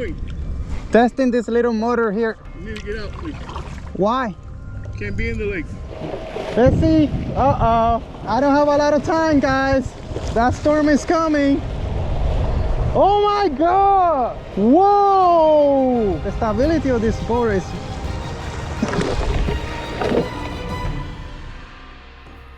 doing? Testing this little motor here. You need to get out, please. Why? Can't be in the lake. Let's see. Uh-oh. I don't have a lot of time, guys. That storm is coming. Oh my God. Whoa. The stability of this boat is...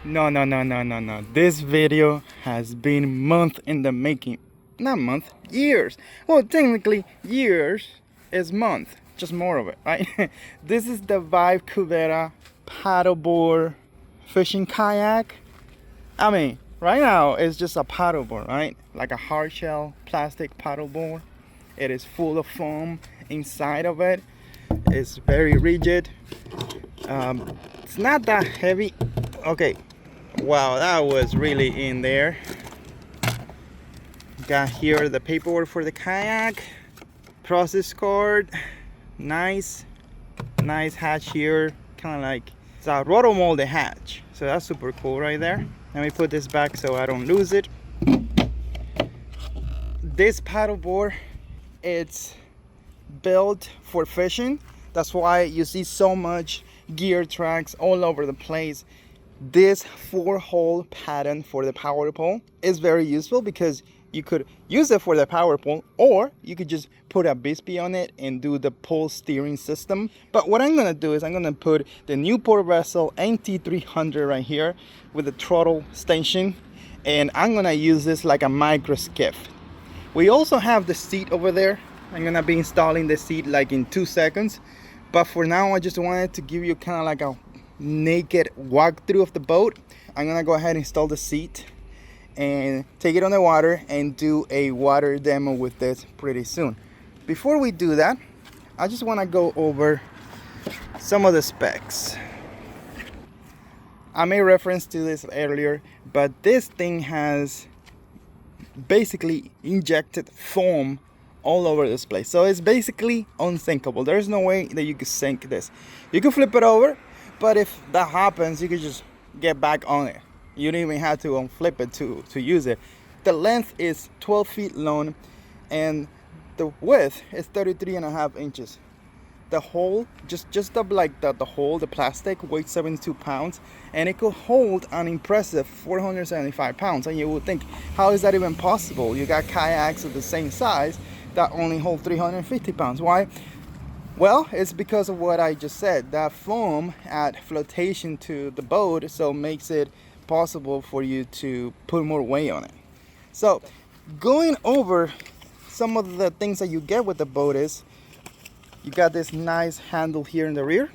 No. This video has been months in the making. Not month, years. Well, technically, years is month. Just more of it, right? This is the Vibe Cubera paddleboard fishing kayak. I mean, right now it's just a paddleboard, right? Like a hard shell plastic paddleboard. It is full of foam inside of it. It's very rigid. It's not that heavy. Okay. Wow, that was really in there. Got here the paperwork for the kayak, process card, nice hatch here, kind of like it's a roto molded hatch, so that's super cool right there. Let me put this back so I don't lose it. This paddleboard, it's built for fishing. That's why you see so much gear tracks all over the place. This 4-hole pattern for the power pole is very useful because you could use it for the power pole, or you could just put a bisbee on it and do the pole steering system. But what I'm gonna do is I'm gonna put the Newport Vessel NT300 right here with the throttle station, and I'm gonna use this like a micro skiff. We also have the seat over there. I'm gonna be installing the seat like in 2 seconds, but for now I just wanted to give you kind of like a naked walkthrough of the boat. I'm gonna go ahead and install the seat and take it on the water and do a water demo with this pretty soon. Before we do that, I just want to go over some of the specs. I made reference to this earlier, but this thing has basically injected foam all over this place, so it's basically unsinkable. There's no way that you could sink this. You can flip it over, but if that happens, you could just get back on it. You don't even have to unflip it to use it. The length is 12 feet long and the width is 33.5 inches. The hole, just the hole, the plastic weighs 72 pounds, and it could hold an impressive 475 pounds. And you would think, how is that even possible? You got kayaks of the same size that only hold 350 pounds. Why? Well, it's because of what I just said. That foam adds flotation to the boat, so makes it possible for you to put more weight on it. So going over some of the things that you get with the boat is you got this nice handle here in the rear.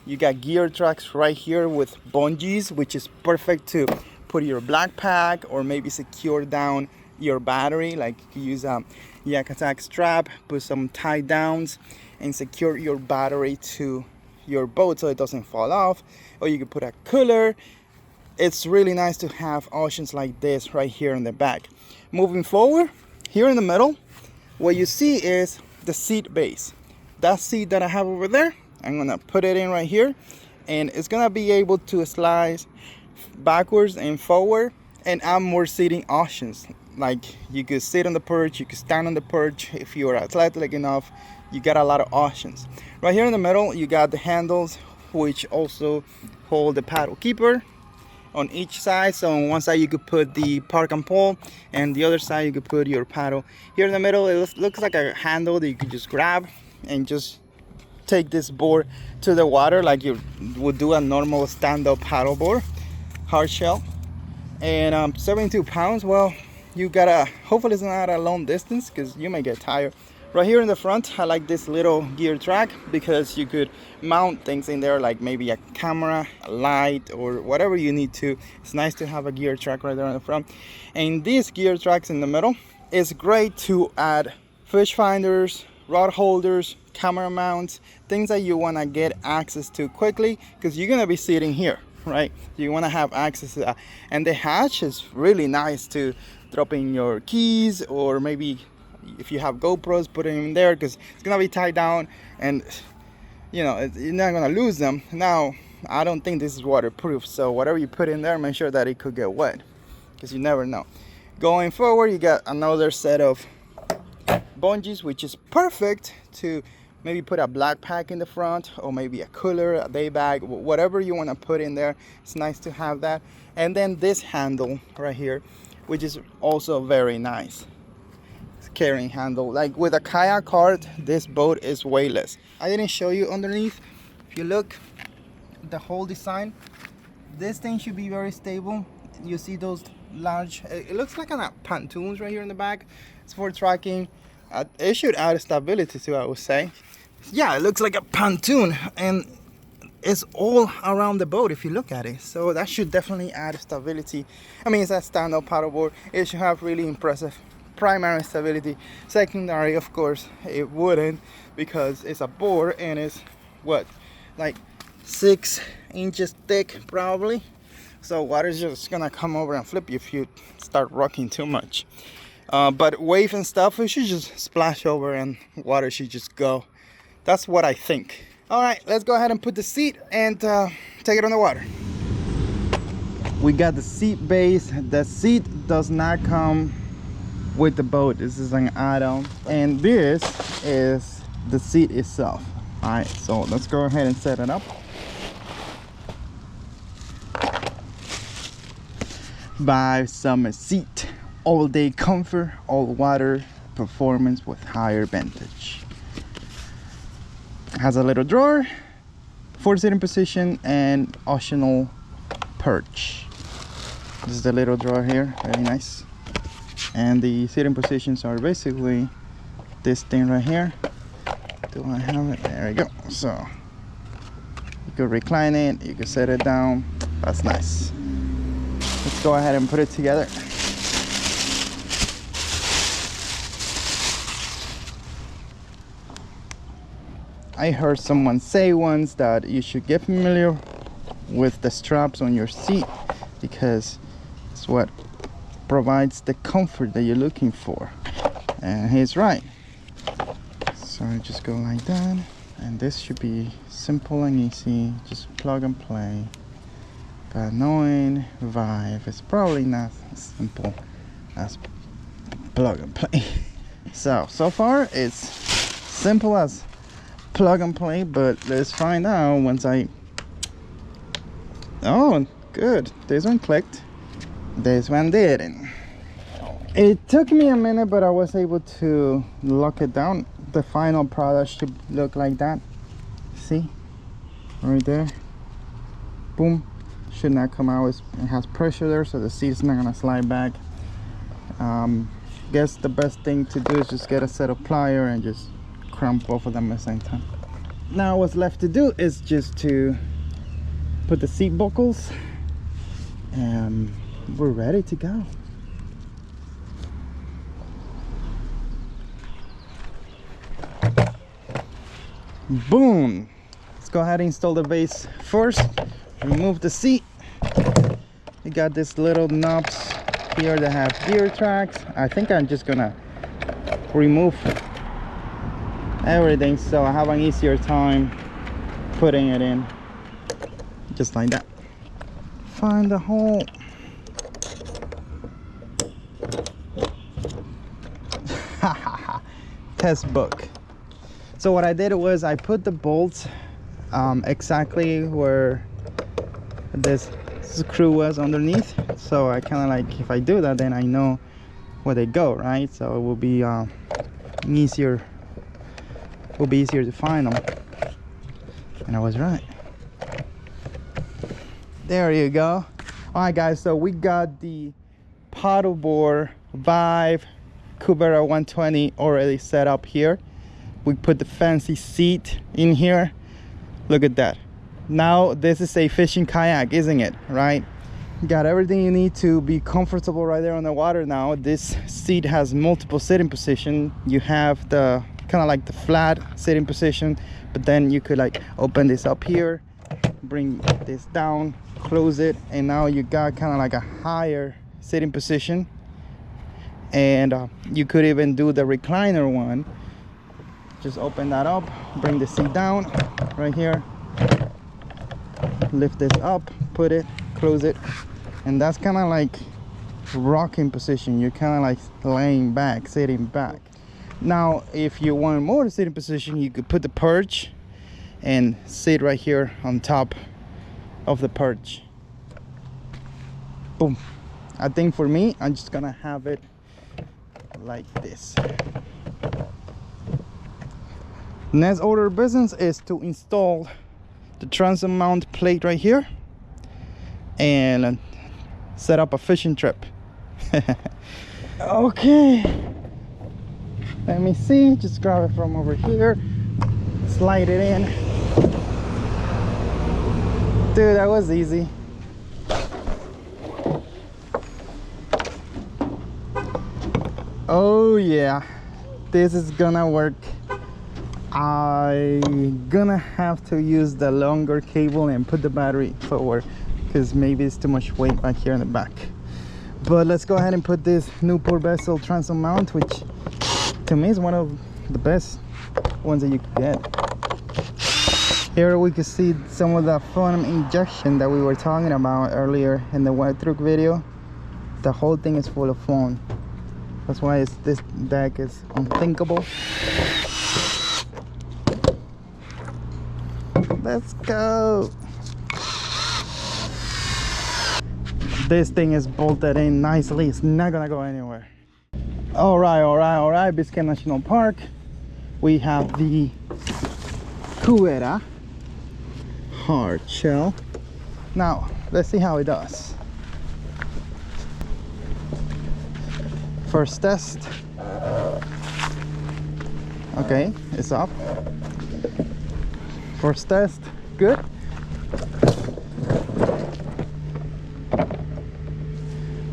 You got gear tracks right here with bungees, which is perfect to put your backpack or maybe secure down your battery. Like you use a yak attack strap, put some tie downs and secure your battery to your boat so it doesn't fall off. Or you could put a cooler. It's really nice to have options like this right here in the back. Moving forward, here in the middle, what you see is the seat base. That seat that I have over there, I'm gonna put it in right here, and it's gonna be able to slide backwards and forward and add more seating options. Like you could sit on the perch, you could stand on the perch. If you are athletic enough, you got a lot of options. Right here in the middle, you got the handles, which also hold the paddle keeper on each side. So on one side you could put the park and pole, and the other side you could put your paddle. Here in the middle, it looks like a handle that you could just grab and just take this board to the water like you would do a normal stand-up paddle board, hard shell. And 72 pounds, well, you gotta, hopefully it's not a long distance because you may get tired. Right here in the front, I like this little gear track because you could mount things in there, like maybe a camera, a light, or whatever you need to. It's nice to have a gear track right there in the front. And these gear tracks in the middle is great to add fish finders, rod holders, camera mounts, things that you want to get access to quickly because you're going to be sitting here, right? You want to have access to that. And the hatch is really nice to drop in your keys, or maybe if you have GoPros, put them in there because it's gonna be tied down and you know you're not gonna lose them. Now I don't think this is waterproof, so whatever you put in there, make sure that it could get wet because you never know. Going forward, you got another set of bungees, which is perfect to maybe put a backpack in the front, or maybe a cooler, a day bag, whatever you want to put in there. It's nice to have that. And then this handle right here, which is also very nice. It's carrying handle. Like with a kayak cart, this boat is weightless. I didn't show you underneath. If you look, the whole design, this thing should be very stable. You see those large, it looks like a pontoons right here in the back. It's for tracking. It should add stability to it, I would say. Yeah, it looks like a pontoon, and it's all around the boat if you look at it. So that should definitely add stability. I mean, it's a stand-up paddleboard. It should have really impressive primary stability. Secondary, of course, it wouldn't, because it's a board and it's what, like 6 inches thick probably. So water's just gonna come over and flip you if you start rocking too much. But wave and stuff, it should just splash over and water should just go. That's what I think. All right, let's go ahead and put the seat and take it on the water. We got the seat base. The seat does not come with the boat. This is an add-on, and this is the seat itself. All right, so let's go ahead and set it up. Vibe Summer Seat. All day comfort, all water performance with higher vintage. It has a little drawer for sitting position and optional perch. This is the little drawer here, very nice. And the sitting positions are basically this thing right here. Do I have it? There we go. So you could recline it, you could set it down. That's nice. Let's go ahead and put it together. I heard someone say once that you should get familiar with the straps on your seat, because it's what provides the comfort that you're looking for. And he's right. So I just go like that, and this should be simple and easy, just plug and play. But knowing Vibe, it's probably not as simple as plug and play. So far it's simple as plug and play, but let's find out once I... Oh, good. This one clicked. This one didn't. It took me a minute, but I was able to lock it down. The final product should look like that. See? Right there. Boom. Should not come out. It has pressure there, so the seat is not gonna slide back. Guess the best thing to do is just get a set of pliers and just cramp both of them at the same time. Now what's left to do is just to put the seat buckles, and we're ready to go. Boom. Let's go ahead and install the base first. Remove the seat. You got this little knobs here that have gear tracks. I think I'm just gonna remove everything so I have an easier time putting it in, just like that. Find the hole. Test book. So what I did was I put the bolts exactly where this screw was underneath, so I kind of like, if I do that, then I know where they go, right? So it will be easier to find them. And I was right. There you go. All right guys, so we got the paddleboard Vibe Cubera 120 already set up here. We put the fancy seat in here. Look at that. Now this is a fishing kayak, isn't it? Right? Got everything you need to be comfortable right there on the water. Now this seat has multiple sitting position. You have the kind of like the flat sitting position, but then you could like open this up here, bring this down, close it, and now you got kind of like a higher sitting position. And you could even do the recliner one. Just open that up, bring the seat down right here, lift this up, put it, close it, and that's kind of like rocking position. You're kind of like laying back, sitting back. Now if you want more sitting position, you could put the perch and sit right here on top of the perch. Boom. I think for me, I'm just gonna have it like this. Next order of business is to install the transom mount plate right here and set up a fishing trip. Okay, let me see, just grab it from over here, slide it in. Dude, that was easy. Oh yeah, this is gonna work. I'm gonna have to use the longer cable and put the battery forward because maybe it's too much weight back here in the back. But let's go ahead and put this Newport Vessel transom mount, which to me is one of the best ones that you could get. Here we can see some of the foam injection that we were talking about earlier in the wet truck video. The whole thing is full of foam. That's why this deck is unthinkable. Let's go. This thing is bolted in nicely. It's not gonna go anywhere. All right. Biscayne National Park. We have the Cubera hard shell. Now, let's see how it does. First test. Okay, it's up. First test, good.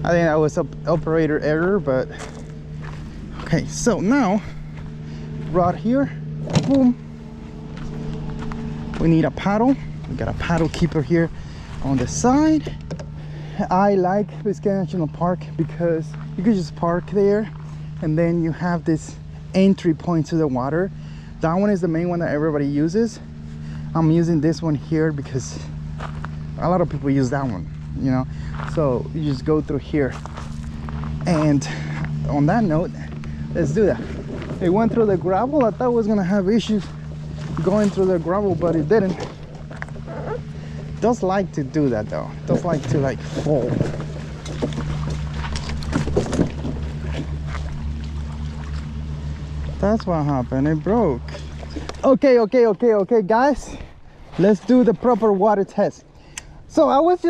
I think that was operator error, but okay. So now, right here, boom. We need a paddle. We got a paddle keeper here on the side. I like Biscayne National Park because you could just park there and then you have this entry point to the water. That one is the main one that everybody uses. I'm using this one here because a lot of people use that one, you know. So you just go through here. And on that note, let's do that. It went through the gravel. I thought it was gonna have issues going through the gravel, but it didn't. Does like to do that though. Does like to like fall. That's what happened. It broke. Okay, guys. Let's do the proper water test. So I was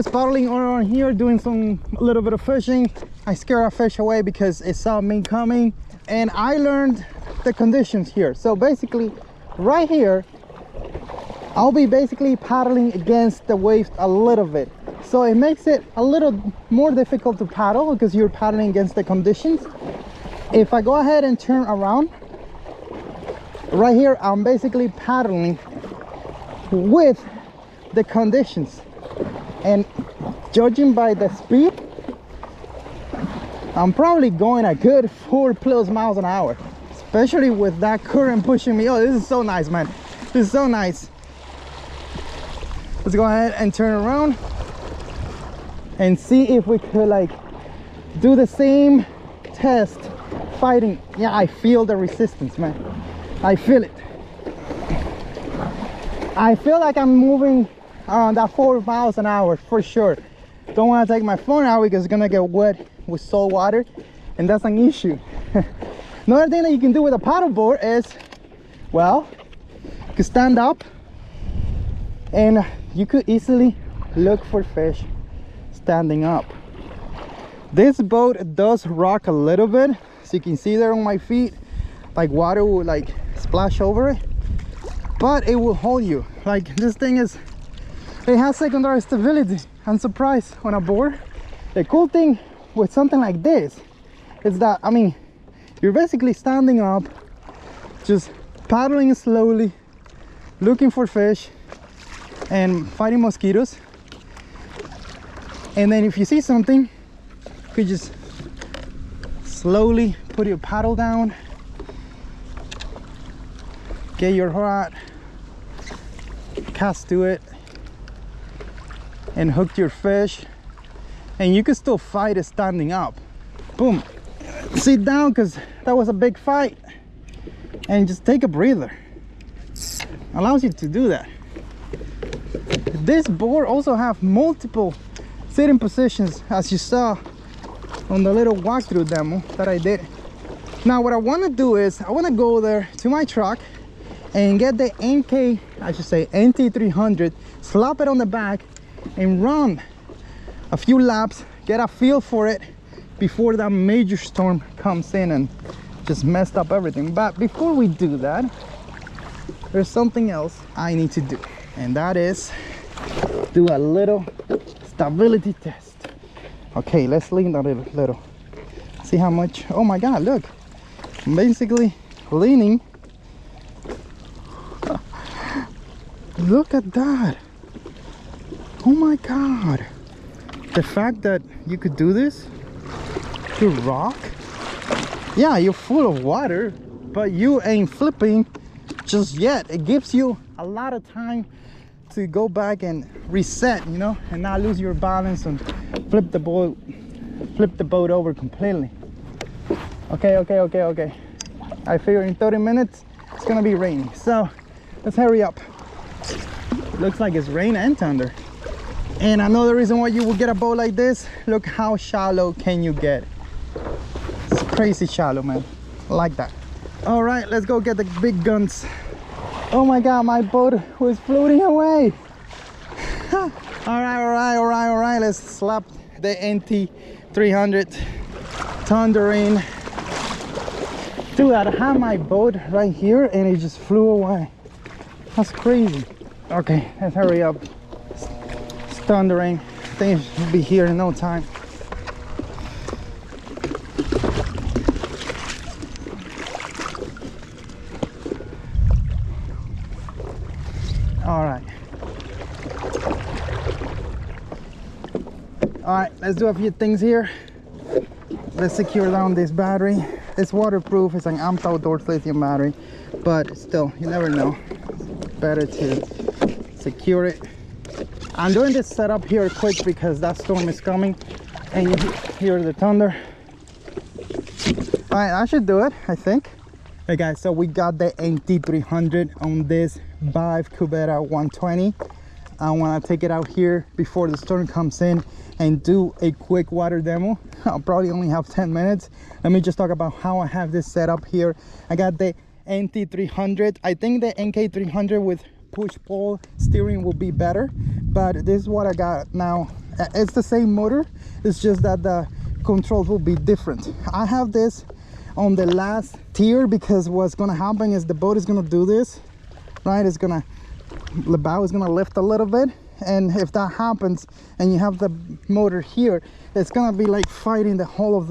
paddling around here doing a little bit of fishing. I scared a fish away because it saw me coming, and I learned the conditions here. So basically right here I'll be basically paddling against the waves a little bit, so it makes it a little more difficult to paddle because you're paddling against the conditions. If I go ahead and turn around right here, I'm basically paddling with the conditions, and judging by the speed, I'm probably going a good 4+ miles an hour, especially with that current pushing me. Oh, this is so nice, man. This is so nice. Let's go ahead and turn around and see if we could like do the same test fighting. Yeah, I feel the resistance, man. I feel it. I feel like I'm moving on that 4 miles an hour for sure. Don't want to take my phone out because it's gonna get wet with salt water, and that's an issue. Another thing that you can do with a paddleboard is, well, you can stand up and you could easily look for fish standing up. This boat does rock a little bit, so you can see there on my feet, like water will like splash over it, but it will hold you. Like this thing is, it has secondary stability. I'm surprised on a board. The cool thing with something like this is that, I mean, you're basically standing up, just paddling slowly, looking for fish and fighting mosquitoes. And then if you see something, you could just slowly put your paddle down, get your rod, cast to it, and hook your fish. and you can still fight it standing up. Boom. Sit down, because that was a big fight, and just take a breather. Allows you to do that. This board also have multiple sitting positions, as you saw on the little walkthrough demo that I did. Now what I want to do is I want to go there to my truck and get the NT300, slap it on the back and run a few laps, get a feel for it before that major storm comes in and just messed up everything. But before we do that, there's something else I need to do, and that is do a little stability test. Okay, let's lean a little. See how much. Oh my god, look, I'm basically leaning. Look at that. Oh my god, the fact that you could do this to rock. Yeah, you're full of water, but you ain't flipping just yet. It gives you a lot of time to go back and reset, you know, and not lose your balance and flip the boat over completely. Okay. I figure in 30 minutes it's gonna be raining, so let's hurry up. Looks like it's rain and thunder. And another reason why you will get a boat like this, look how shallow can you get. It's crazy shallow, man. I like that. All right, let's go get the big guns. Oh my god, my boat was floating away. all right, let's slap the NT300 Thunder in. Dude, I had my boat right here and it just flew away. That's crazy. Okay, let's hurry up. It's thundering. I think it should be here in no time. All right, let's do a few things here. Let's secure down this battery. It's waterproof. It's an amped outdoors lithium battery, but still, you never know. It's better to secure it. I'm doing this setup here quick because that storm is coming and you hear the thunder. All right, I should do it, I think. Hey guys, so we got the NT300 on this Vibe Cubera 120. I want to take it out here before the storm comes in and do a quick water demo. I'll probably only have 10 minutes. Let me just talk about how I have this set up here. I got the NT300. I think the NK300 with push-pull steering will be better, but this is what I got now. It's the same motor, it's just that the controls will be different. I have this on the last tier because what's gonna happen is the boat is gonna do this, right? It's gonna, the bow is gonna lift a little bit, and if that happens and you have the motor here, it's gonna be like fighting the whole of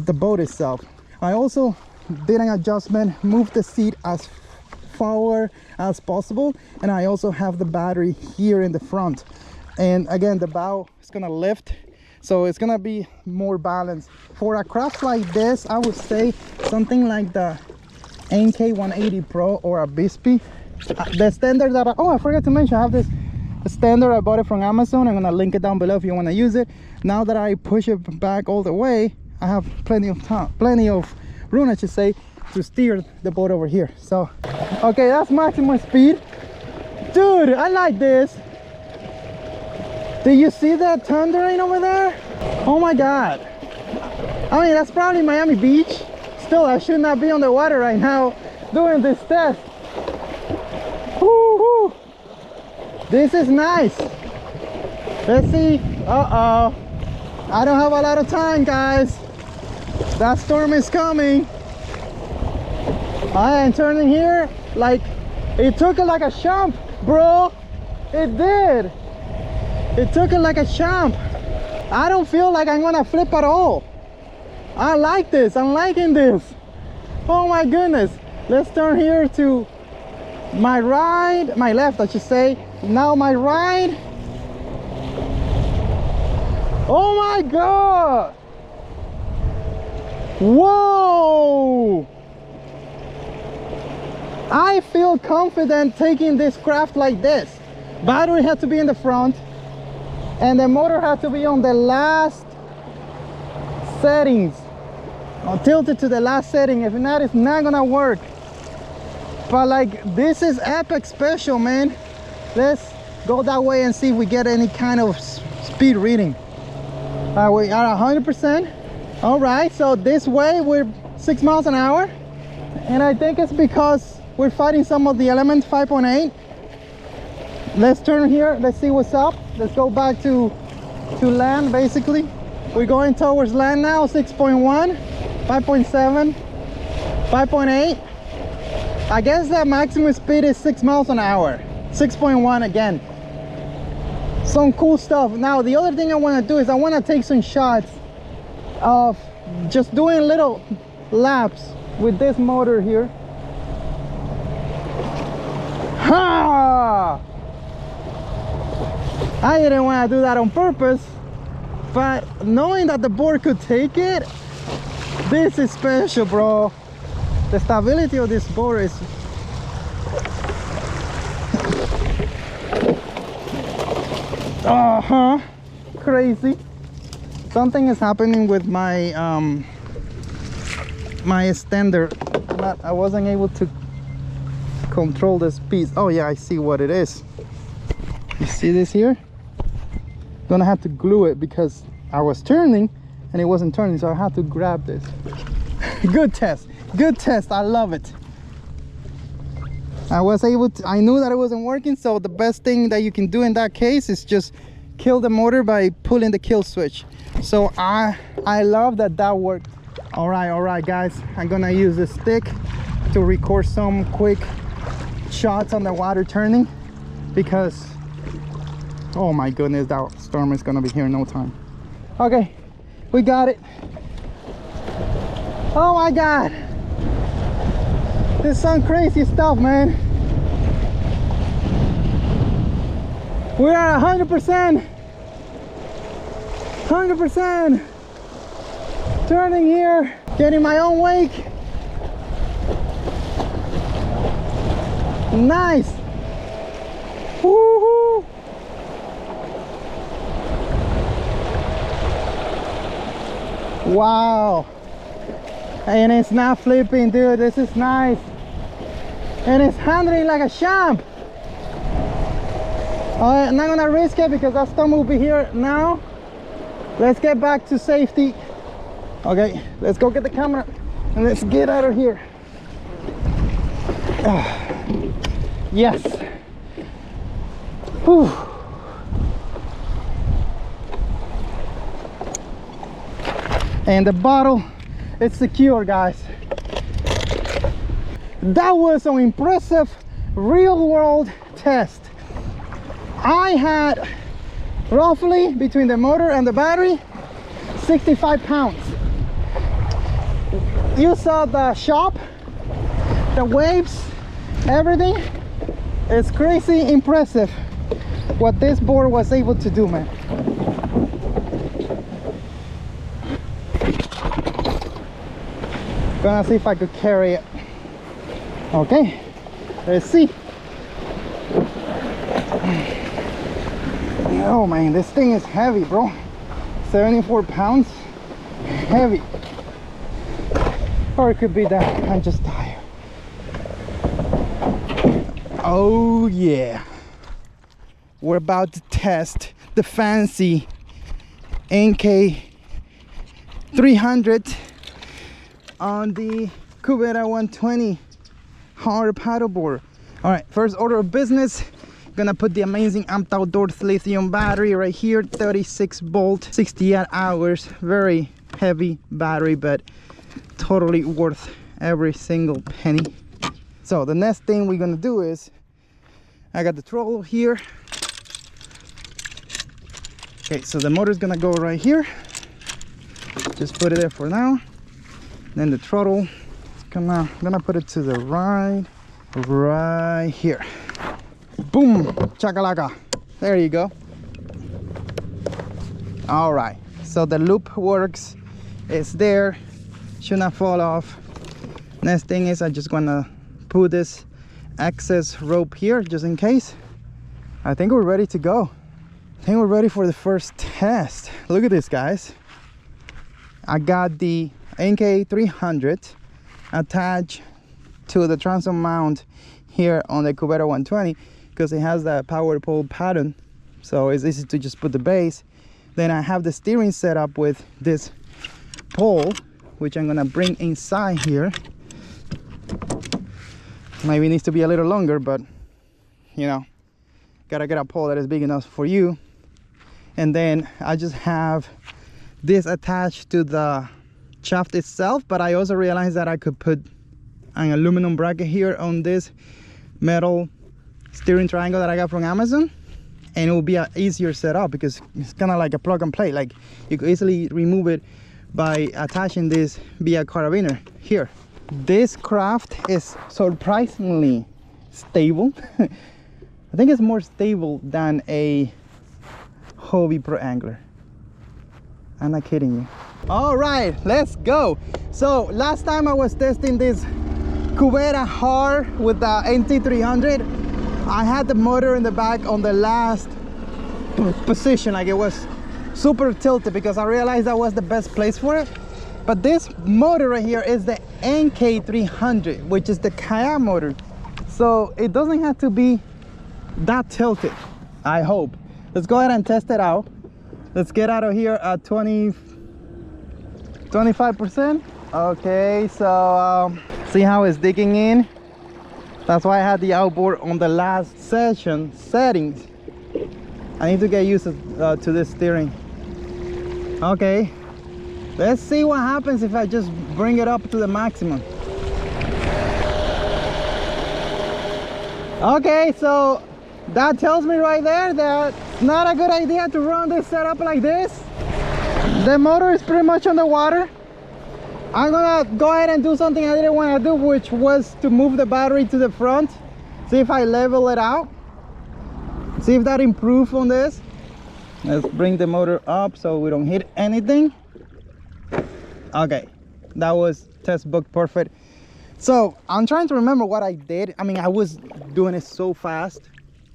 the boat itself. I also did an adjustment, moved the seat as forward as possible, and I also have the battery here in the front, and again the bow is gonna lift, so it's gonna be more balanced. For a craft like this, I would say something like the NK180 Pro or a Bispy. The standard that I forgot to mention, I have this standard. I bought it from Amazon. I'm gonna link it down below if you want to use it. Now that I push it back all the way, I have plenty of time, plenty of room, I should say, to steer the boat over here. So okay, that's maximum speed. Dude, I like this. Do you see that thundering over there? Oh my god. I mean, that's probably Miami Beach. Still, I should not be on the water right now doing this test. Woo-hoo. This is nice. Let's see. Uh-oh. I don't have a lot of time, guys. That storm is coming. I am turning here like it took it like a champ, bro. It did. It took it like a champ. I don't feel like I'm gonna flip at all. I like this. I'm liking this. Oh my goodness. Let's turn here to my right, my left, I should say. Now my right. Oh my god. Whoa. I feel confident taking this craft like this. Battery had to be in the front, And the motor has to be on the last settings, tilted to the last setting. If not, it's not gonna work. But like, this is epic special, man. Let's go that way and see if we get any kind of speed reading. We are 100%. All right, so this way we're 6 miles an hour, and I think it's because we're fighting some of the element 5.8. Let's turn here, let's see what's up. Let's go back to land. Basically we're going towards land now. 6.1, 5.7, 5.8. I guess the maximum speed is 6 miles an hour. 6.1 again. Some cool stuff. Now the other thing I want to do is I want to take some shots of just doing little laps with this motor here. Ha! I didn't want to do that on purpose, but knowing that the board could take it, this is special, bro. The stability of this board is crazy. Something is happening with my my extender. I wasn't able to control the speed. Oh yeah, I see what it is. You see this here? Gonna have to glue it because I was turning and it wasn't turning, so I had to grab this. Good test, good test. I love it. I was able to, I knew that it wasn't working, so the best thing that you can do in that case is just kill the motor by pulling the kill switch. So I love that that worked. All right guys, I'm gonna use this stick to record some quick shots on the water turning, because oh my goodness, that storm is gonna be here in no time. Okay, we got it. Oh my god, this is some crazy stuff, man. We're at 100%. 100% turning here, getting my own wake. Nice. Woohoo! Wow. And it's not flipping, dude. This is nice. And it's handling like a champ. I'm not gonna risk it because that storm will be here now. Let's get back to safety. Okay, let's go get the camera and let's get out of here. Yes. Whew. And the bottle is secure, guys. That was an impressive real world test. I had roughly, between the motor and the battery, 65 pounds. You saw the shop, the waves, everything. It's crazy impressive what this board was able to do, man. Gonna see if I could carry it. Okay, let's see. Oh man, this thing is heavy, bro. 74 pounds, heavy. Or it could be that I'm just tired. Oh yeah, we're about to test the fancy NK 300 on the Cubera 120 hard paddleboard. All right, first order of business, gonna put the amazing Amped Outdoors lithium battery right here, 36 volt, 68 hours. Very heavy battery, but totally worth every single penny. So the next thing we're gonna do is, I got the throttle here. Okay, so the motor's gonna go right here. Just put it there for now. Then the throttle, gonna put it to the right here. Boom, chakalaka. There you go. All right, so the loop works. It's there, should not fall off. Next thing is, I just gonna put this excess rope here just in case. I think we're ready to go. I think we're ready for the first test. Look at this, guys. I got the NK300 attached to the transom mount here on the Cubera 120 because it has that power pole pattern, so it's easy to just put the base. Then I have the steering set up with this pole, which I'm gonna bring inside here. Maybe it needs to be a little longer, but you know, gotta get a pole that is big enough for you. And then I just have this attached to the shaft itself, but I also realized that I could put an aluminum bracket here on this metal steering triangle that I got from Amazon, and it will be an easier setup because it's kind of like a plug and play. Like you could easily remove it by attaching this via carabiner here. This craft is surprisingly stable. I think it's more stable than a Hobby Pro angler. I'm not kidding you. All right, let's go. So last time I was testing this Cubera hard with the NT300. I had the motor in the back on the last position, like it was super tilted because I realized that was the best place for it. But this motor right here is the NK300, which is the kayak motor. So it doesn't have to be that tilted, I hope. Let's go ahead and test it out. Let's get out of here at 25%. Okay, so see how it's digging in? That's why I had the outboard on the last session settings. I need to get used to this steering. Okay, let's see what happens if I just bring it up to the maximum. Okay, so that tells me right there that it's not a good idea to run this setup like this. The motor is pretty much underwater. I'm gonna go ahead and do something I didn't want to do, which was to move the battery to the front. See if I level it out. See if that improves on this. Let's bring the motor up so we don't hit anything. Okay, that was test book perfect. So I'm trying to remember what I did. I mean, I was doing it so fast.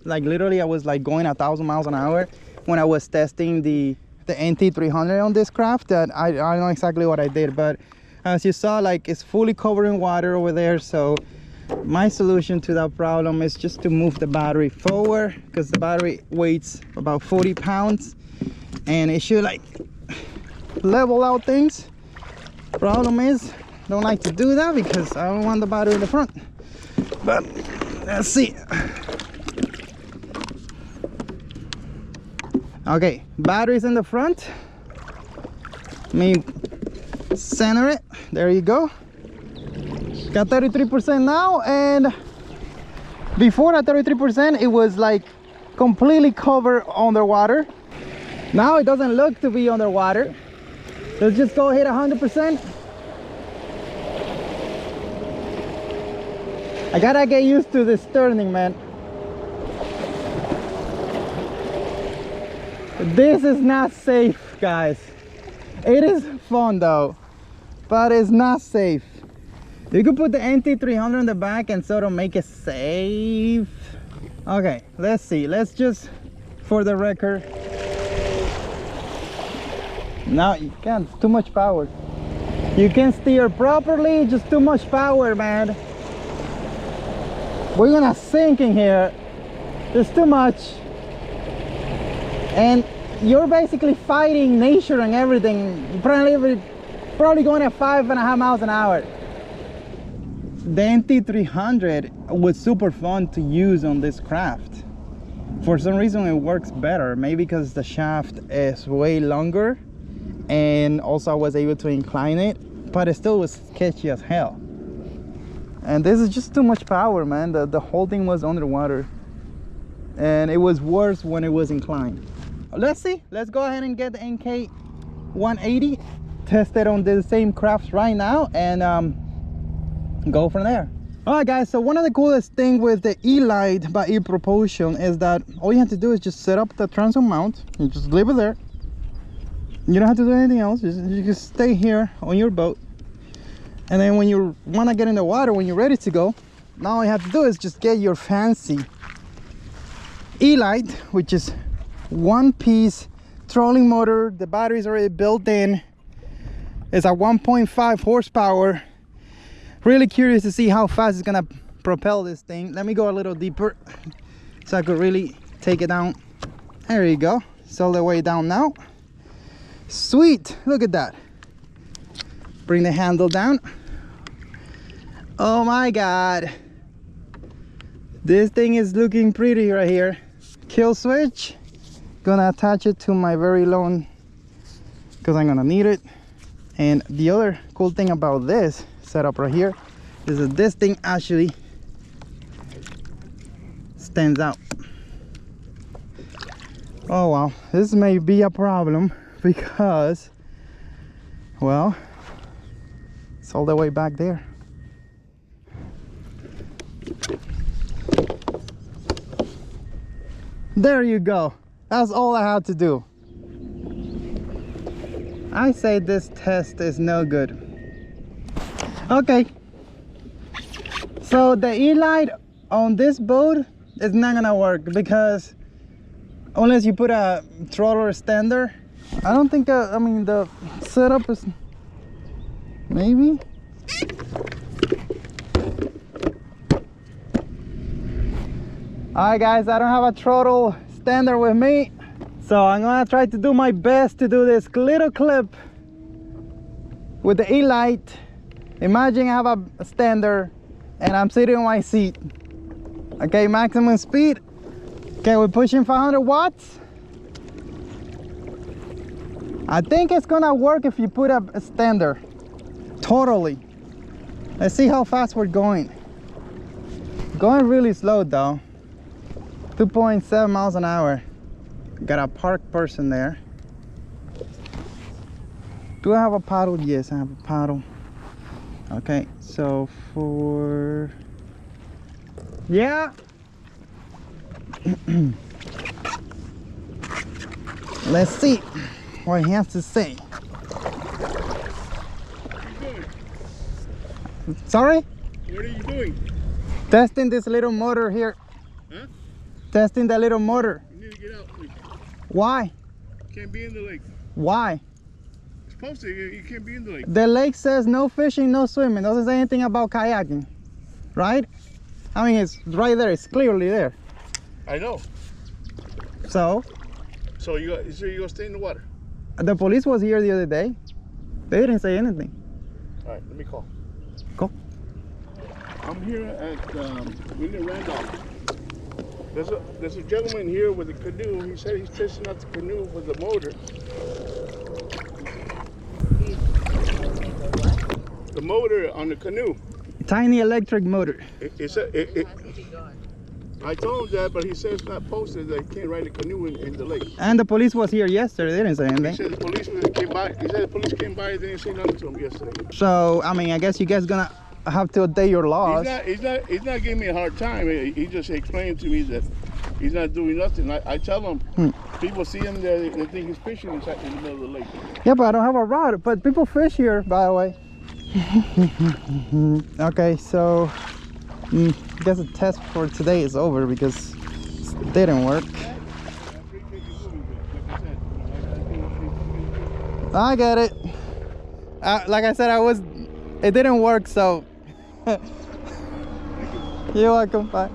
Like literally I was like going 1,000 miles an hour when I was testing the NT300 on this craft, that I don't know exactly what I did, but as you saw, like it's fully covered in water over there. So my solution to that problem is just to move the battery forward, because the battery weighs about 40 pounds and it should like level out things. Problem is, don't like to do that because I don't want the battery in the front. But let's see. Okay, battery's in the front. Let me center it. There you go. Got 33% now, and before at 33% it was like completely covered underwater. Now it doesn't look to be underwater. Let's just go hit 100%. I gotta get used to this turning, man. This is not safe, guys. It is fun though, but it's not safe. You could put the NT300 in the back and sort of make it safe. Okay, let's see. Let's just, for the record. No, you can't. It's too much power. You can't steer properly. Just too much power, man. We're gonna sink in here. There's too much. And you're basically fighting nature and everything. Probably going at 5.5 miles an hour. The NT300 was super fun to use on this craft. For some reason it works better. Maybe because the shaft is way longer, and also I was able to incline it, but it still was sketchy as hell. And this is just too much power, man. The whole thing was underwater, and it was worse when it was inclined. Let's see. Let's go ahead and get the NK180 tested on the same crafts right now, and go from there. All right, guys, so one of the coolest thing with the E-Lite by E-Propulsion is that all you have to do is just set up the transom mount and just leave it there. You don't have to do anything else. You just stay here on your boat, and then when you want to get in the water, when you're ready to go, now all you have to do is just get your fancy E-Lite, which is one-piece trolling motor. The battery's already built in. It's a 1.5 horsepower. Really curious to see how fast it's gonna propel this thing. Let me go a little deeper so I could really take it down. There you go. It's all the way down now. Sweet, look at that. Bring the handle down. Oh my God. This thing is looking pretty right here. Kill switch. Gonna attach it to my very long, because I'm gonna need it. And the other cool thing about this setup right here is that this thing actually stands out. Oh wow, this may be a problem because, well, it's all the way back there. There you go. That's all I had to do. I say this test is no good. Okay. So the E-light on this boat is not gonna work because unless you put a trawler extender, I don't think, I mean, the setup is, maybe? Alright guys, I don't have a throttle extender with me, so I'm gonna try to do my best to do this little clip with the E-light. Imagine I have a extender and I'm sitting on my seat. Okay, maximum speed. Okay, we're pushing 500 watts. I think it's gonna work if you put a extender. Totally. Let's see how fast we're going. Going really slow though. 2.7 miles an hour. Got a parked person there. Do I have a paddle? Yes, I have a paddle. Okay, so for... yeah. Let's see what he has to say. Sorry? What are you doing? Testing this little motor here. Huh? Testing the little motor. You need to get out, please. Why? Can't be in the lake. Why? It's supposed to. You can't be in the lake. The lake says no fishing, no swimming. Doesn't say anything about kayaking, right? I mean, it's right there. It's clearly there. I know. So So you're gonna stay in the water? the police was here the other day. They didn't say anything. All right, let me call. Go. I'm here at William Randolph. There's a gentleman here with a canoe. He said he's testing out the canoe with the motor. The motor on the canoe. Tiny electric motor. I told him that, but he said it's not posted. They can't ride a canoe in the lake. And the police was here yesterday. They didn't say He anything. said the police came by. He said the police came by. They didn't say nothing to him yesterday. So I mean, I guess you guys gonna have to obey your laws. He's not giving me a hard time. He just explained to me that he's not doing nothing. I tell him, people see him there, they think he's fishing in the middle of the lake. Yeah, but I don't have a rod. But people fish here, by the way. Okay, so I guess the test for today is over because it didn't work. I get it. Like I said, it didn't work, so you're welcome. Bye.